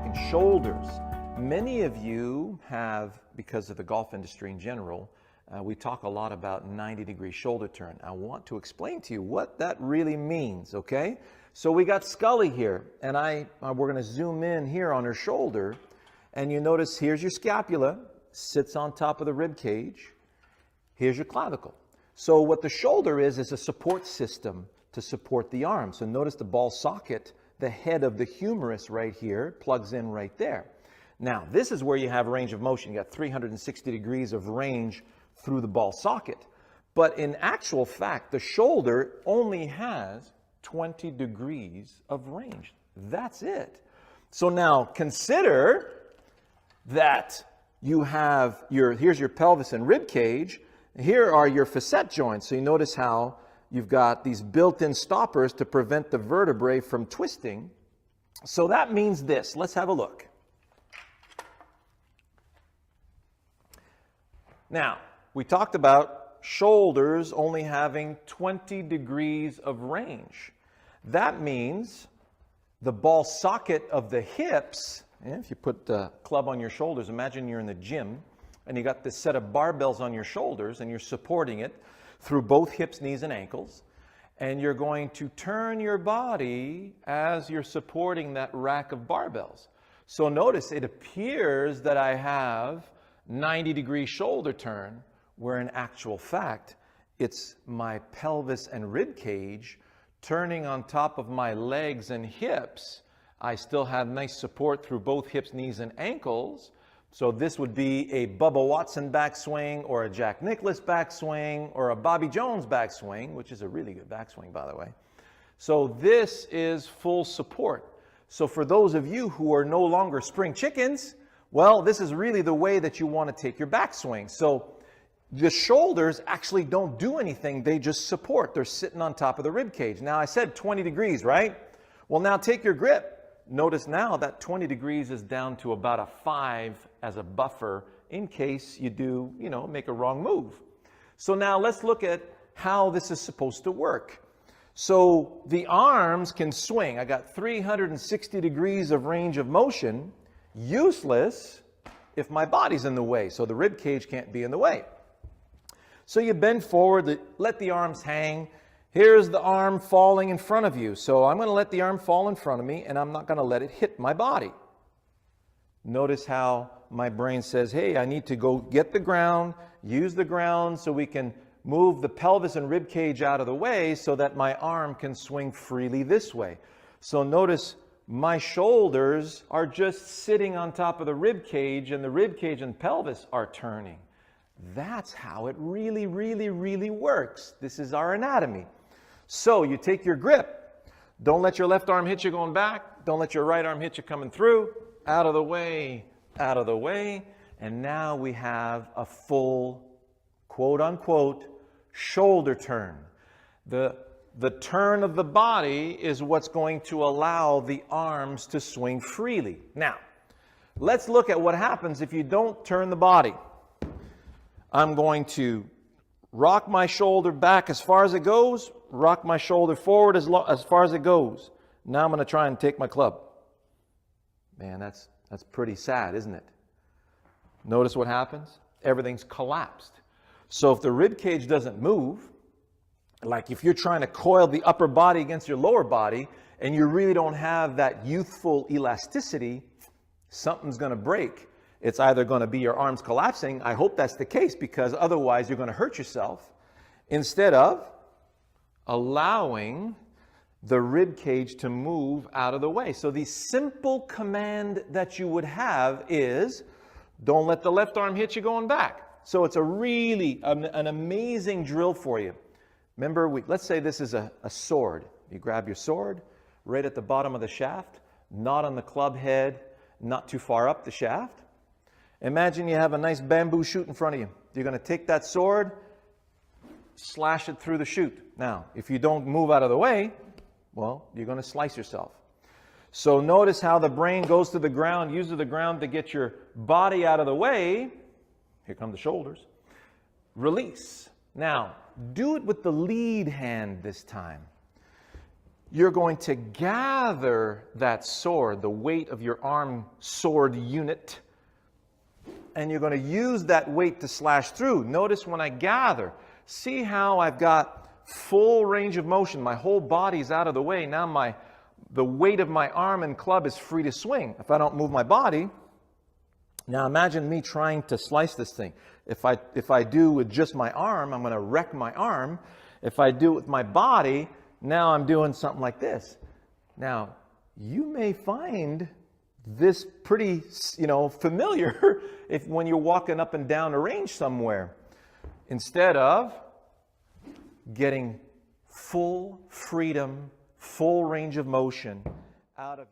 talking shoulders. Many of you have, because of the golf industry in general, we talk a lot about 90-degree shoulder turn. I want to explain to you what that really means, okay? So we got Scully here, and we're going to zoom in here on her shoulder, and you notice here's your scapula, sits on top of the rib cage. Here's your clavicle. So what the shoulder is a support system to support the arm. So notice the ball socket, the head of the humerus right here, plugs in right there. Now, this is where you have range of motion. You got 360 degrees of range through the ball socket. But in actual fact, the shoulder only has 20 degrees of range. That's it. So now consider that you have here's your pelvis and rib cage. Here are your facet joints. So you notice how you've got these built-in stoppers to prevent the vertebrae from twisting. So that means this. Let's have a look. Now, we talked about shoulders only having 20 degrees of range. That means the ball socket of the hips, if you put the club on your shoulders, imagine you're in the gym and you got this set of barbells on your shoulders and you're supporting it through both hips, knees, and ankles. And you're going to turn your body as you're supporting that rack of barbells. So notice it appears that I have 90-degree shoulder turn, where in actual fact, it's my pelvis and rib cage turning on top of my legs and hips. I still have nice support through both hips, knees, and ankles. So this would be a Bubba Watson backswing, or a Jack Nicklaus backswing, or a Bobby Jones backswing, which is a really good backswing, by the way. So this is full support. So for those of you who are no longer spring chickens, well, this is really the way that you want to take your backswing. So the shoulders actually don't do anything. They just support. They're sitting on top of the rib cage. Now, I said 20 degrees, right? Well, now take your grip. Notice now that 20 degrees is down to about a 5 as a buffer in case you do, make a wrong move. So now let's look at how this is supposed to work. So the arms can swing. I got 360 degrees of range of motion. Useless if my body's in the way, so the rib cage can't be in the way. So you bend forward, let the arms hang. Here's the arm falling in front of you. So I'm going to let the arm fall in front of me, and I'm not going to let it hit my body. Notice how my brain says, hey, I need to go get the ground, use the ground so we can move the pelvis and rib cage out of the way so that my arm can swing freely this way. So notice my shoulders are just sitting on top of the rib cage, and the rib cage and pelvis are turning. That's how it really, really, really works. This is our anatomy. So you take your grip. Don't let your left arm hit you going back. Don't let your right arm hit you coming through. Out of the way, out of the way. And now we have a full, quote unquote, shoulder turn. The turn of the body is what's going to allow the arms to swing freely. Now, let's look at what happens if you don't turn the body. I'm going to rock my shoulder back as far as it goes, rock my shoulder forward as far as it goes. Now I'm going to try and take my club. Man, that's pretty sad, isn't it? Notice what happens? Everything's collapsed. So if the rib cage doesn't move, like if you're trying to coil the upper body against your lower body and you really don't have that youthful elasticity, something's going to break. It's either going to be your arms collapsing. I hope that's the case, because otherwise you're going to hurt yourself, instead of allowing the rib cage to move out of the way. So the simple command that you would have is, don't let the left arm hit you going back. So it's a really an amazing drill for you. Remember, let's say this is a sword. You grab your sword right at the bottom of the shaft, not on the club head, not too far up the shaft. Imagine you have a nice bamboo shoot in front of you. You're going to take that sword, slash it through the shoot. Now, if you don't move out of the way, well, you're going to slice yourself. So notice how the brain goes to the ground, uses the ground to get your body out of the way. Here come the shoulders. Release. Now, do it with the lead hand this time. you're going to gather that sword, the weight of your arm sword unit, and you're going to use that weight to slash through. Notice when I gather, see how I've got full range of motion. My whole body's out of the way. Now the weight of my arm and club is free to swing. If I don't move my body, now imagine me trying to slice this thing. If I do with just my arm, I'm going to wreck my arm. If I do it with my body, now I'm doing something like this. Now, you may find this pretty, familiar when you're walking up and down a range somewhere. Instead of getting full freedom, full range of motion out of